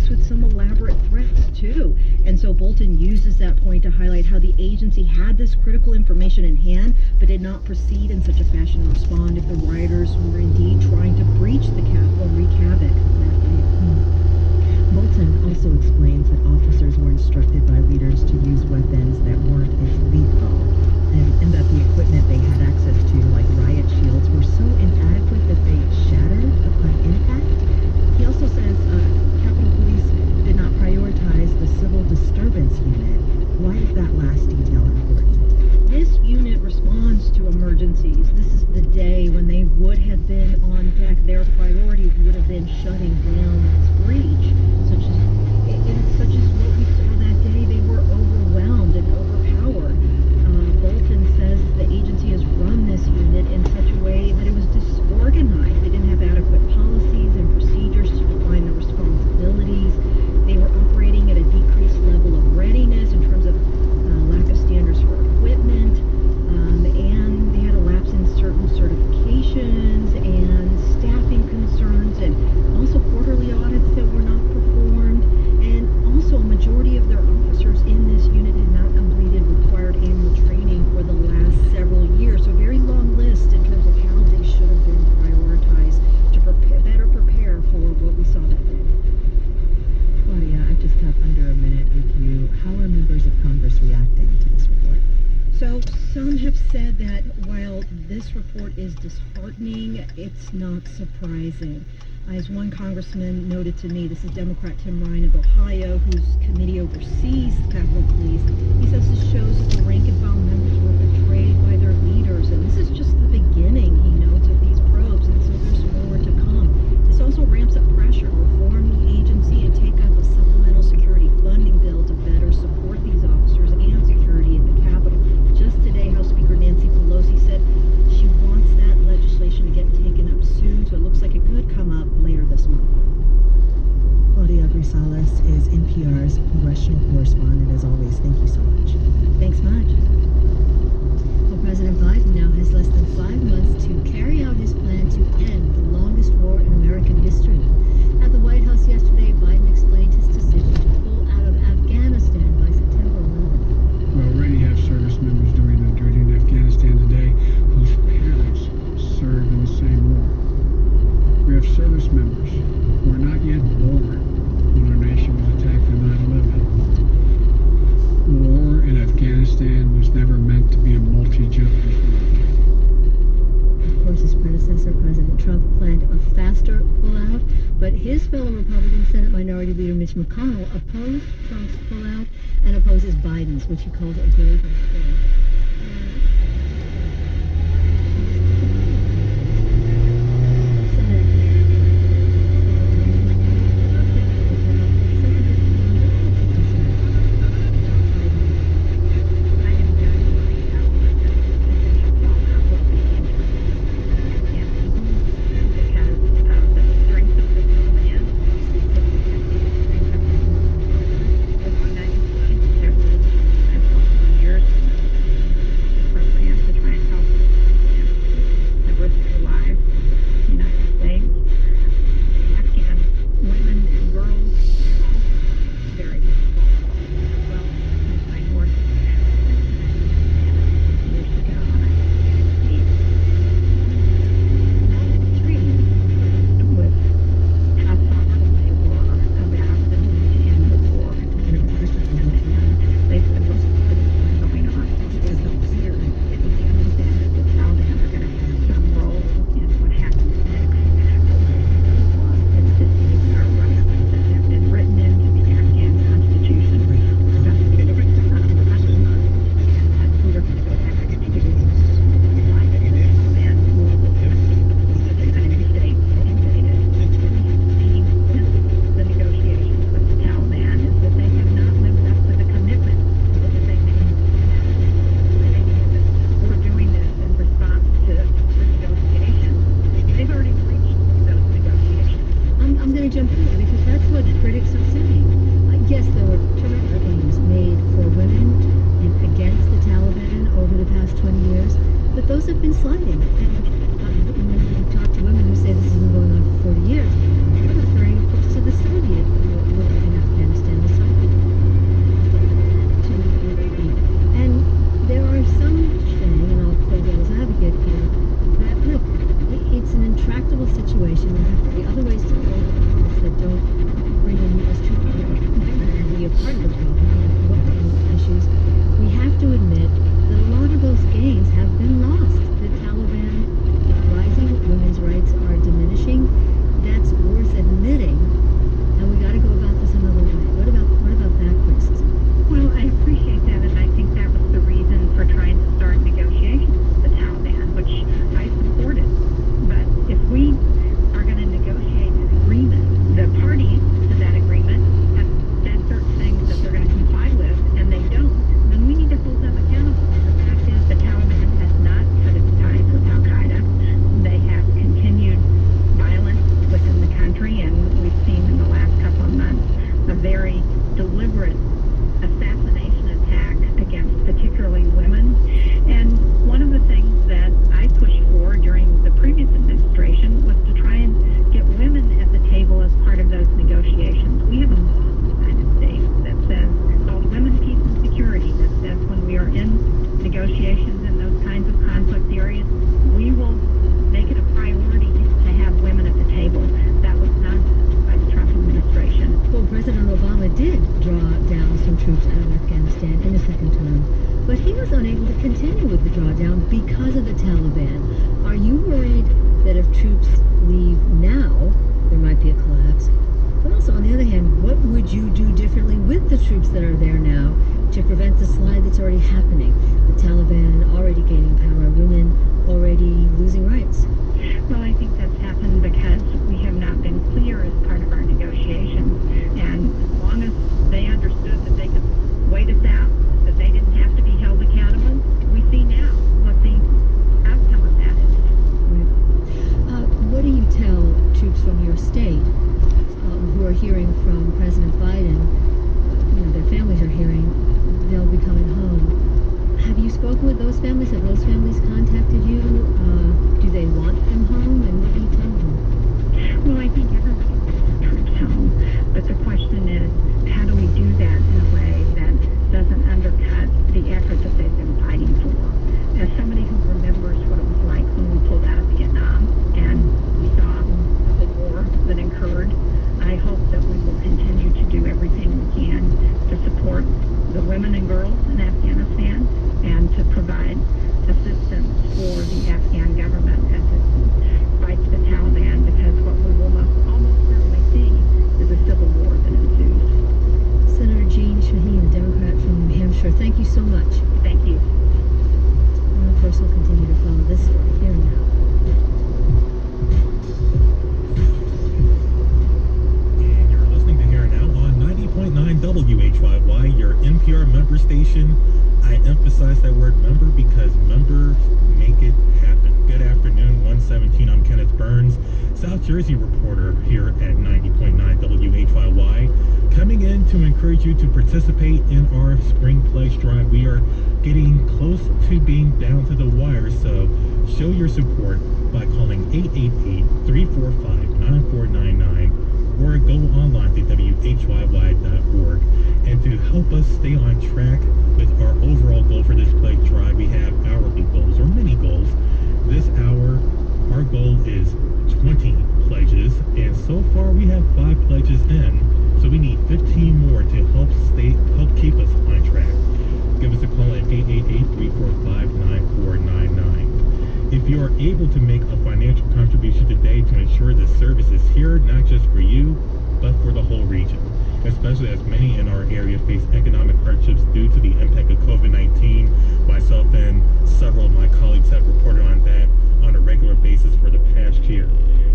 faced with some elaborate threats, too. And so Bolton uses that point to highlight how the agency had this critical information in hand, but did not proceed in such a fashion to respond if the rioters were indeed trying to breach the Capitol and wreak havoc. Bolton also explains that officers were instructed by leaders to use weapons that weren't as lethal, and that the equipment they had access to, like riot shields, were so inadequate that they shattered upon impact. He also says Capitol Police did not prioritize the civil disturbance unit. Why is that last detail important? This unit responds to emergencies. This is the day when they would have been on deck. Their priority would have been shutting down this breach. Such as what we saw that day. They were overwhelmed and overpowered. Bolton says the agency has run this unit in such a way that it was disorganized. They didn't have adequate policies and procedures to define the responsibilities. They were operating at a decreased level of readiness in terms of lack of standards for equipment, and they had a lapse in certain certifications and staffing concerns, and also quarterly audits that were not performed. And also, a majority of their officers in this unit had not completed required annual training for the last several years. So a very long list in terms of how they should have been prioritized to better prepare for what we saw that day. Claudia, I just have under a minute with you. How are members of Congress reacting to this report? So some have said that while this report is disheartening, it's not surprising. As one congressman noted to me, this is Democrat Tim Ryan of Ohio, whose committee oversees Capitol Police. He says this shows that the rank and file members were betrayed by their leaders, and this is just the beginning, he notes, of these probes, and so there's more to come. This also ramps up pressure to reform the agency and take up a supplemental security funding bill to better support these officers and security in the Capitol. Just today, House Speaker Nancy Pelosi said she wants that legislation to get taken up soon, so it looks like it could come up later this month. Claudia Grisales is NPR's congressional correspondent. As always, thank you so much. Thanks much. Well, President Biden now has less than 5 months to carry out his plan to end the longest war in American history. At the White House yesterday, Biden explained his decision to pull out of Afghanistan by September 11th. We already have service members doing their duty in Afghanistan today whose parents served in the same war. We have service members who are not yet born when our nation was attacked on 9/11. War in Afghanistan was never meant to be a multi-generational war. Of course, his predecessor, President Trump, planned a faster pullout, but his fellow Republican Senate Minority Leader Mitch McConnell opposed Trump's pullout and opposes Biden's, which he calls a grave mistake. the other ways to go that don't bring in U.S. troops and be a part of the problem and issues, we have to admit that a lot of those gains have been lost. The Taliban rising, women's rights are diminishing. That's worth admitting, and we got to go about this another way. What about that criticism? Well, I appreciate that, and I think that was the reason for trying to start negotiations with the Taliban, which I supported. But if we are going to negotiate an agreement, the parties to that agreement have said certain things that they're going to comply with, and they don't, then we need to hold them accountable. The fact is the Taliban has not cut its ties with Al-Qaeda. They have continued violence within the country, and we've seen in the last couple of months a very deliberate assassination attack against particularly women. And one of the things that I pushed for during the previous administration was to try and get women at the table as part of those negotiations. We have a law in the United States that says, called Women, Peace, and Security, that says when we are in negotiations in those kinds of conflict areas, we will make it a priority to have women at the table. That was not done by the Trump administration. Well, President Obama did draw down some troops out of Afghanistan in his second term, but he was unable to continue with the drawdown because of the Taliban. Are you worried that if troops leave now, there might be a collapse? But also, on the other hand, what would you do differently with the troops that are there now to prevent the slide that's already happening? The Taliban already gaining power, women already losing rights. Well, I think that's happened because we have not been clear as part of our negotiations. And as long as they understood that they could wait us out, that they didn't have to be held accountable, we see now what the outcome of that is. What do you tell troops from your state who are hearing from President Biden? Their families are hearing they'll be coming home. Have you spoken with those families? Have those families contacted you? Do they want them home? And what do you tell them? Well, I think everybody wants troops home, but the question is, how do we do that in a way that doesn't undercut the effort that they've been fighting for? As somebody who remembers what it was like when we pulled out of Vietnam and we saw the war that occurred, I hope that we will continue to do everything we can to support the women and girls in Afghanistan and to provide assistance for the Afghan government as it fights the Taliban, because what we will almost certainly see is a civil war that ensues. Senator Jeanne Shaheen, Democrat from New Hampshire, thank you so much. Thank you. And of course, we'll continue to follow this story here and now. And you're listening to Here and Now on 90.9 WHYY, your NPR member station. I emphasize that word member because members make it happen. Good afternoon, 117. I'm Kenneth Burns, South Jersey reporter here at 90.9 WHYY, coming in to encourage you to participate in our spring pledge drive. We are getting close to being down to the wire, so show your support by calling 888-345-9499 or go online to WHYY.org. And to help us stay on track with our overall goal for this pledge drive, we have hourly goals or mini goals. This hour, our goal is 20 pledges, and so far we have 5 pledges in, so we need 15 more to help keep us on track. Give us a call at 888-345-9499. If you are able to make a financial contribution today to ensure the service is here, not just for you, but for the whole region, especially as many in our area face economic hardships due to the impact of COVID-19. Myself and several of my colleagues have reported on that on a regular basis for the past year.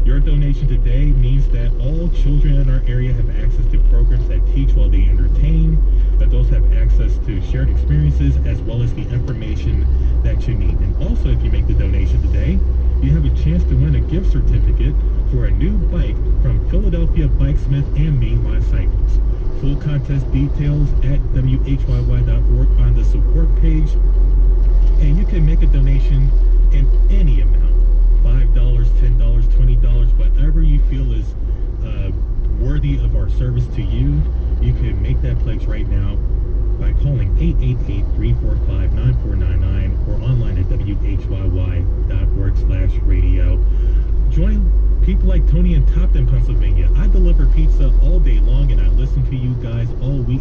Your donation today means that all children in our area have access to programs that teach while they entertain, that those have access to shared experiences as well as the information that you need. And also, if you make the donation today, you have a chance to win a gift certificate for a new bike from Philadelphia Bikesmith and Mainline Cycles. Full contest details at WHYY.org on the support page. And you can make a donation in any amount, $5, $10, $20, whatever you feel is worthy of our service to you. You can make that pledge right now by calling 888-345-9499 or online at WHYY.org/radio. Join People like Tony in Topton, Pennsylvania. I deliver pizza all day long and I listen to you guys all week,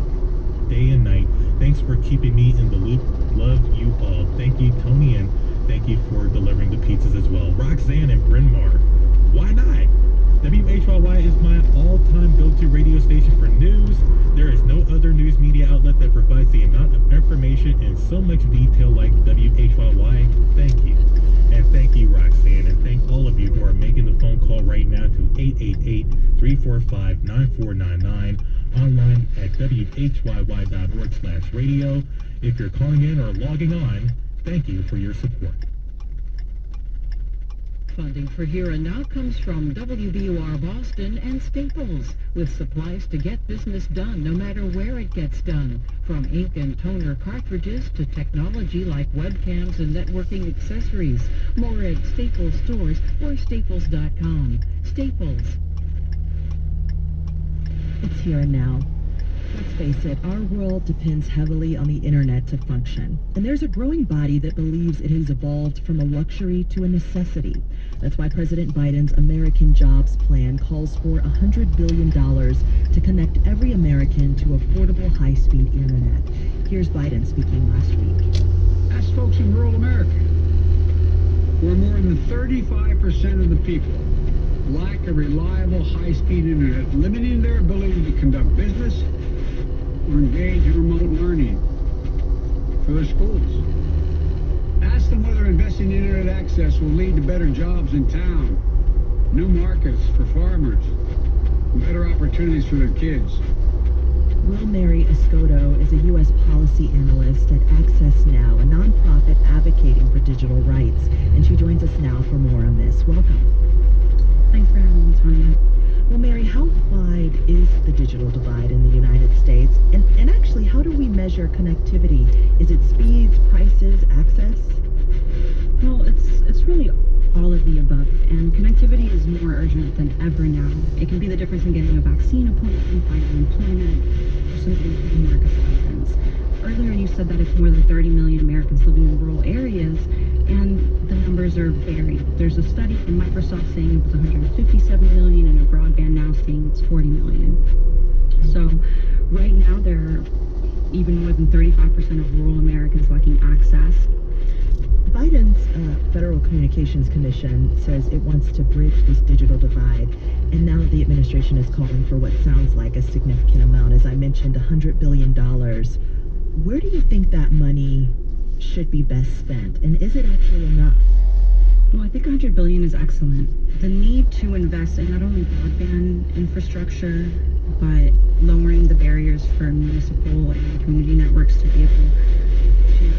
day and night. Thanks for keeping me in the loop. Love you all. Thank you, Tony, and thank you for delivering the pizzas as well. Roxanne and Bryn Mawr. Why not? WHYY is my all-time go-to radio station for news. There is no other news media outlet that provides the amount of information in so much detail like WHYY. Thank you. And thank you, Roxanne, and thank all of you who are making the phone call right now to 888-345-9499, online at whyy.org/radio. If you're calling in or logging on, thank you for your support. Funding for Here and Now comes from WBUR Boston and Staples, with supplies to get business done no matter where it gets done. From ink and toner cartridges to technology like webcams and networking accessories. More at Staples stores or staples.com. Staples. It's here and now. Let's face it, our world depends heavily on the internet to function. And there's a growing body that believes it has evolved from a luxury to a necessity. That's why President Biden's American Jobs Plan calls for $100 billion to connect every American to affordable high-speed internet. Here's Biden speaking last week. Ask folks in rural America, where more than 35% of the people lack a reliable high-speed internet, limiting their ability to conduct business or engage in remote learning for their schools. Ask them whether investing in internet access will lead to better jobs in town, new markets for farmers, and better opportunities for their kids. Will Mary Escoto is a U.S. policy analyst at Access Now, a nonprofit advocating for digital rights, and she joins us now for more on this. Welcome. Thanks for having me, Tanya. Well, Mary, how wide is the digital divide in the United States? And actually, how do we measure connectivity? Is it speeds, prices, access? Well, it's really all of the above, and connectivity is more urgent than ever now. It can be the difference in getting a vaccine appointment, finding employment, or simply getting work acceptance. Earlier, you said that it's more than 30 million Americans living in rural areas, and the numbers are varied. There's a study from Microsoft saying it was 157 million, and a broadband now saying it's 40 million. So right now, there are even more than 35% of rural Americans lacking access. Biden's Federal Communications Commission says it wants to bridge this digital divide, and now the administration is calling for what sounds like a significant amount. As I mentioned, $100 billion. Where do you think that money should be best spent, and is it actually enough? Well, I think $100 billion is excellent. The need to invest in not only broadband infrastructure, but lowering the barriers for municipal and community networks to be able to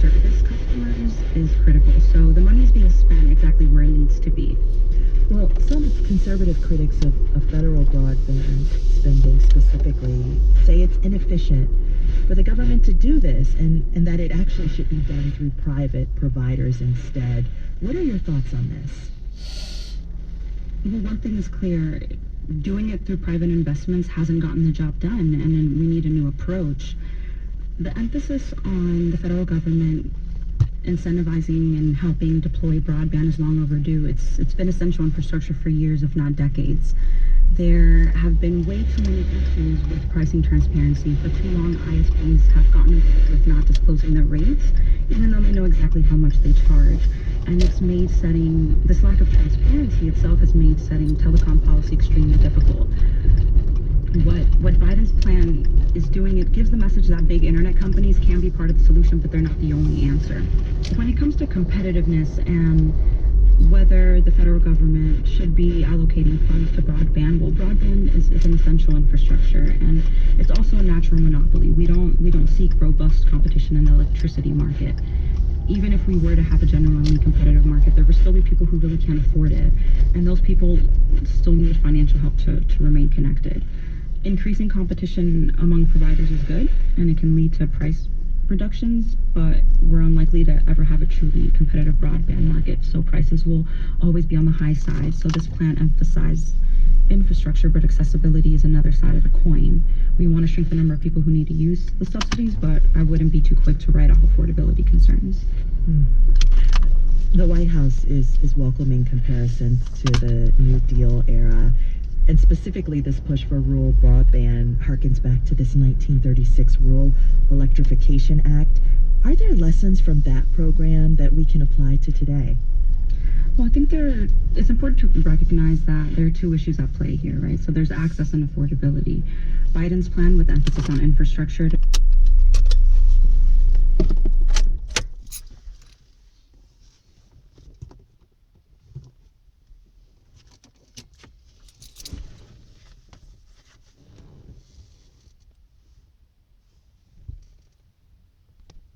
service customers is critical. So the money is being spent exactly where it needs to be. Well, some conservative critics of federal broadband spending specifically say it's inefficient for the government to do this, and that it actually should be done through private providers instead. What are your thoughts on this? Well, one thing is clear. Doing it through private investments hasn't gotten the job done, and we need a new approach. The emphasis on the federal government incentivizing and helping deploy broadband is long overdue. It's been essential infrastructure for years, if not decades. There have been way too many issues with pricing transparency. For too long, ISPs have gotten away with not disclosing their rates, even though they know exactly how much they charge. And this lack of transparency itself has made setting telecom policy extremely difficult. What Biden's plan is doing, it gives the message that big internet companies can be part of the solution, but they're not the only answer. When it comes to competitiveness and whether the federal government should be allocating funds to broadband, well, broadband is an essential infrastructure, and it's also a natural monopoly. We don't seek robust competition in the electricity market. Even if we were to have a genuinely competitive market, there will still be people who really can't afford it, and those people still need financial help to remain connected. Increasing competition among providers is good, and it can lead to price reductions, but we're unlikely to ever have a truly competitive broadband market, so prices will always be on the high side. So this plan emphasizes infrastructure, but accessibility is another side of the coin. We want to shrink the number of people who need to use the subsidies, but I wouldn't be too quick to write off affordability concerns. The White House is welcoming comparisons to the New Deal era, and specifically this push for rural broadband harkens back to this 1936 Rural Electrification Act. Are there lessons from that program that we can apply to today? Well, I think it's important to recognize that there are two issues at play here, right? So there's access and affordability. Biden's plan, with emphasis on infrastructure,